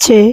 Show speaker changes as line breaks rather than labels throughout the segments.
6।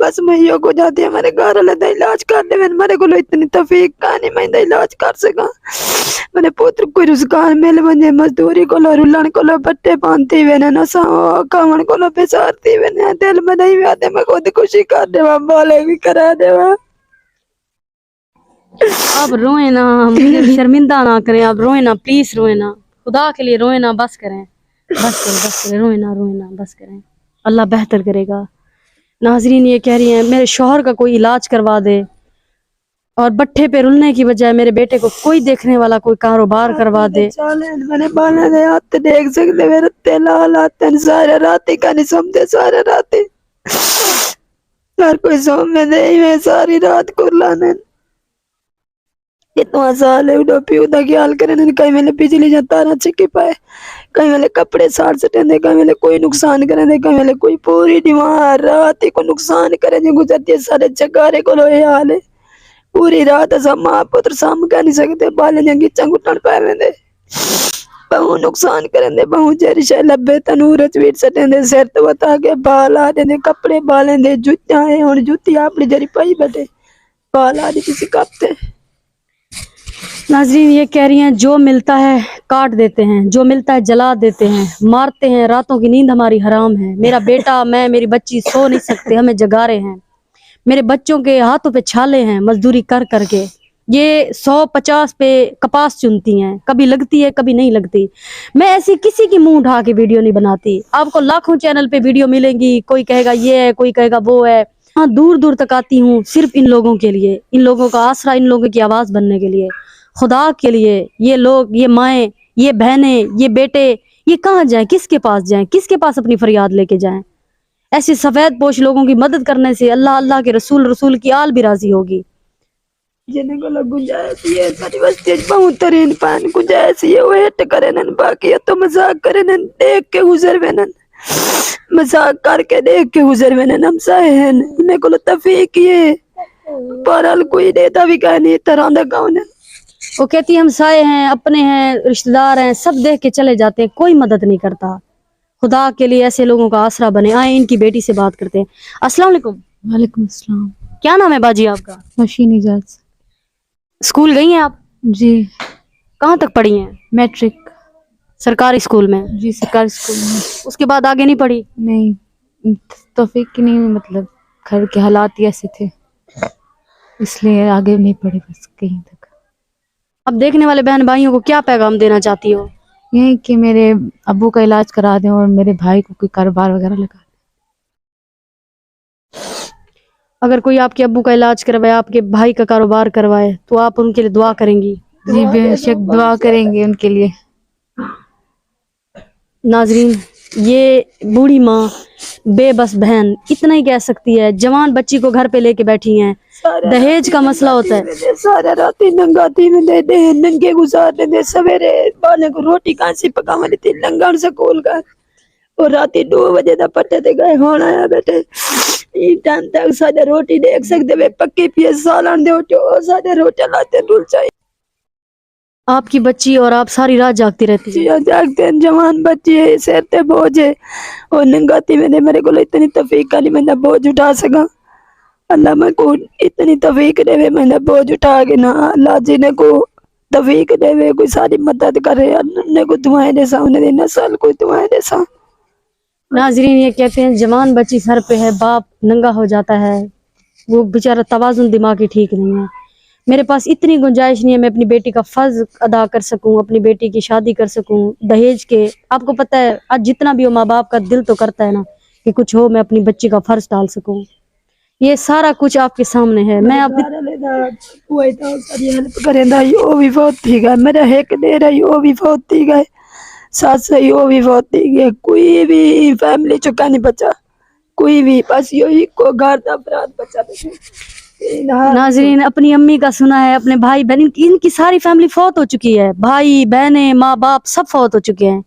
بس میں یہ کو جاتی ہے میرے گھر والے دا علاج کر دے میرے کو اتنی توفیق کا نہیں میں دا علاج کر سکا میرے پوتر کوئی روزگار مل بنے مزدوری کو رلن کو بٹے پانتی وے نہ کھاون کو بسارتی وے دل میں نہیں آتے میں خود خوشی کر دے بالے بھی کرا دے
آپ روئیں نا، مجھے شرمندہ نہ کریں، آپ روئیں نا، پلیز روئیں نا، خدا کے لیے روئیں نا، بس کریں، بس کریں، روئیں نا، بس کریں، اللہ بہتر کرے گا۔ ناظرین یہ کہہ رہی ہیں میرے شوہر کا کوئی علاج کروا دے، اور بٹھے پہ رلنے کی بجائے میرے بیٹے کو کوئی دیکھنے والا کوئی کاروبار کروا دے۔
میں نے بالا دے ہاتھ دیکھ سکتے میرے تیلال آتے سارے راتی کا نہیں سمجھے سارے راتی ہر کوئی سوم میں دے میں ساری رات کرلانے اتنا سال ہے اڈو پیو دا خیال کرنے کئی ویلے بجلی جا تارا چکی پائے کئی ویلے کپڑے ساڑ سٹیں دے کئی ویلے کوئی نقصان کریں دے کئی ویلے کوئی پوری دیوار رات کو نقصان کریں دے گزرتی ہے سارے جگارے کو لوہے حال ہے پوری رات اسا ماں پتر سام کہہ نہیں سکتے بالے جنگی چنگٹن پائے دے بہو نقصان کریں دے بہو جیری شے لبے تنور چویٹ سٹیں دے سر تو بتا کے بال آ دے کپڑے بالیں دے جوتیاں ہیں اور جوتی اپنی جری پائی بیٹھے بال آ دی کسی کپتے
ناظرین یہ کہہ رہی ہیں جو ملتا ہے کاٹ دیتے ہیں، جو ملتا ہے جلا دیتے ہیں، مارتے ہیں، راتوں کی نیند ہماری حرام ہے، میرا بیٹا میں میری بچی سو نہیں سکتے، ہمیں جگا رہے ہیں، میرے بچوں کے ہاتھوں پہ چھالے ہیں مزدوری کر کر کے، یہ 150 پہ کپاس چنتی ہیں، کبھی لگتی ہے کبھی نہیں لگتی، میں ایسی کسی کی منہ اٹھا کے ویڈیو نہیں بناتی، آپ کو لاکھوں چینل پہ ویڈیو ملیں گی، کوئی کہے گا یہ ہے کوئی کہے گا وہ ہے، ہاں دور دور تک آتی ہوں صرف ان لوگوں کے لیے، ان لوگوں کا آسرا، ان لوگوں کی آواز بننے کے لیے، خدا کے لیے یہ لوگ، یہ مائیں، یہ بہنیں، یہ بیٹے، یہ کہاں جائیں، کس کے پاس جائیں، کس کے پاس اپنی فریاد لے کے جائیں؟ ایسے سفید پوش لوگوں کی مدد کرنے سے اللہ کے رسول کی آل بھی راضی ہوگی۔
جنہیں کو لگ گنجائش یہ ساری بستی بہت ترین پان گنجائش یہ ویٹ کرنن باقی تو مذاق کرنن دیکھ کے گزر وینن مذاق کر کے دیکھ کے گزر وینن ہم سائے ہیں انہیں کو تفیق یہ پارال کوئی دیتا بھی کہا نہیں طرح دا کون ہے
وہ کہتی ہم سائے ہیں، اپنے ہیں، رشتہ دار ہیں، سب دیکھ کے چلے جاتے ہیں، کوئی مدد نہیں کرتا۔ خدا کے لیے ایسے لوگوں کا آسرا بنے۔ آئیں ان کی بیٹی سے بات کرتے ہیں۔ السلام علیکم۔
وعلیکم السلام۔
کیا نام ہے باجی آپ کا؟
مشین اجاز۔
اسکول گئی ہیں آپ؟
جی۔
کہاں تک پڑھی ہیں؟
میٹرک۔
سرکاری اسکول میں؟
جی سرکاری اسکول میں۔
اس کے بعد آگے نہیں پڑھی؟
نہیں، توفیق کی نہیں، مطلب گھر کے حالات ہی ایسے تھے اس لیے آگے نہیں پڑھی بس کہیں تک۔
اب دیکھنے والے بہن بھائیوں کو کیا پیغام دینا چاہتی ہو؟
یہ کہ میرے ابو کا علاج کرا دیں اور میرے بھائی کو کوئی کاروبار وغیرہ لگا دیں۔
اگر کوئی آپ کے ابو کا علاج کروائے، آپ کے بھائی کا کاروبار کروائے تو آپ ان کے لیے دعا کریں گی؟
جی بے شک دعا کریں گے ان کے لیے۔
ناظرین یہ بوڑھی ماں، بے بس بہن اتنا ہی کہہ سکتی ہے، جوان بچی کو گھر پہ لے کے بیٹھی ہیں، دہیج کا مسئلہ ہوتا ہے۔
سارا راتی ننگاتی میں دے دے ننگے گزار دے سویرے بانے کو روٹی کانسی پکا ملی تھی لنگان سکول گئے اور راتی 2 بجے دا پٹے تے گئے ہون آیا بیٹے یہ ٹائم تک سارے روٹی دیکھ سکتے وے پکی پیے سالان دے اٹھو سارے روٹی لاتے رول چاہیے۔
آپ کی بچی اور آپ ساری رات جاگتی رہتی ہیں؟
جاگتے ہیں، جوان بچی ہے، سر تے بوجھ ہے اور ننگاتی میں دے میرے کو اتنی توفیق نہیں میں بوجھ اٹھا سکا۔ اللہ میں کو اتنی توفیق دے میں بوجھ اٹھا کے نا اللہ جی نے کو توفیق دے کوئی ساری مدد کرے انہیں کو دعائیں دے سا انہیں دی نسل کو دعائیں دے سا۔
ناظرین یہ کہتے ہیں جوان بچی سر پہ ہے، باپ ننگا ہو جاتا ہے، وہ بیچارہ توازن دماغی ٹھیک نہیں ہے۔ میرے پاس اتنی گنجائش نہیں ہے میں اپنی بیٹی کا فرض ادا کر سکوں، اپنی بیٹی کی شادی کر سکوں دہیج کے۔ آپ کو پتہ ہے آج جتنا بھی ہو ماں باپ کا دل تو کرتا ہے نا کہ کچھ ہو میں اپنی بچی کا فرض ڈال سکوں۔ یہ سارا کچھ آپ کے سامنے ہے۔ میں اپنی
کوئی تو ساری ہیلپ کریں دا وہ بھی بہت تھی گئے میرا ایک دے رہی وہ بھی بہت تھی گئے ساتھ سے وہ بھی بہت تھی گئے کوئی بھی فیملی چکا نہیں بچا کوئی بھی بس یہی کو گھر دا افراد بچا بچے۔
ناظرین اپنی امی کا سنا ہے، اپنے بھائی بہن ان کی ساری فیملی فوت ہو چکی ہے، بھائی بہنیں ماں باپ سب فوت ہو چکے ہیں۔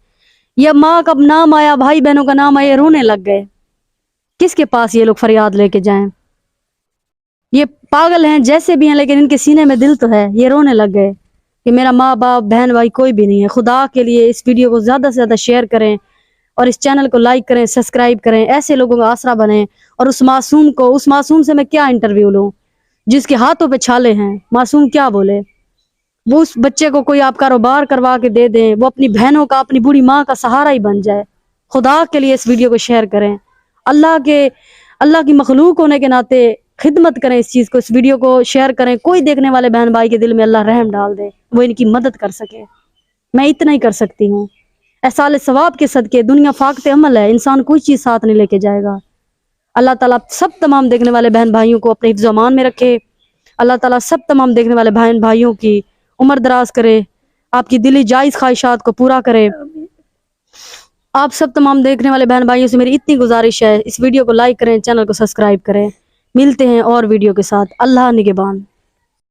یہ ماں کا نام آیا، بھائی بہنوں کا نام آیا، رونے لگ گئے۔ کس کے پاس یہ لوگ فریاد لے کے جائیں؟ یہ پاگل ہیں جیسے بھی ہیں لیکن ان کے سینے میں دل تو ہے۔ یہ رونے لگ گئے کہ میرا ماں باپ بہن بھائی کوئی بھی نہیں ہے۔ خدا کے لیے اس ویڈیو کو زیادہ سے زیادہ شیئر کریں اور اس چینل کو لائک کریں, سبسکرائب کریں, ایسے لوگوں کا آسرا بنیں. اور اس معصوم سے میں کیا انٹرویو لوں جس کے ہاتھوں پہ چھالے ہیں؟ معصوم کیا بولے؟ وہ اس بچے کو کوئی آپ کاروبار کروا کے دے دیں, وہ اپنی بہنوں کا, اپنی بوڑھی ماں کا سہارا ہی بن جائے. خدا کے لیے اس ویڈیو کو شیئر کریں. اللہ کی مخلوق ہونے کے ناطے خدمت کریں اس چیز کو, اس ویڈیو کو شیئر کریں. کوئی دیکھنے والے بہن بھائی کے دل میں اللہ رحم ڈال دے, وہ ان کی مدد کر سکے. میں اتنا ہی کر سکتی ہوں. احسال ثواب کے صدقے, دنیا فاقت عمل ہے, انسان کوئی چیز ساتھ نہیں لے کے جائے گا. اللہ تعالیٰ سب تمام دیکھنے والے بہن بھائیوں کو اپنے حفظ و امان میں رکھے. اللہ تعالیٰ سب تمام دیکھنے والے بہن بھائیوں کی عمر دراز کرے, آپ کی دلی جائز خواہشات کو پورا کرے. آپ سب تمام دیکھنے والے بہن بھائیوں سے میری اتنی گزارش ہے, اس ویڈیو کو لائک کریں, چینل کو سبسکرائب کریں. ملتے ہیں اور ویڈیو کے ساتھ. اللہ نگہبان.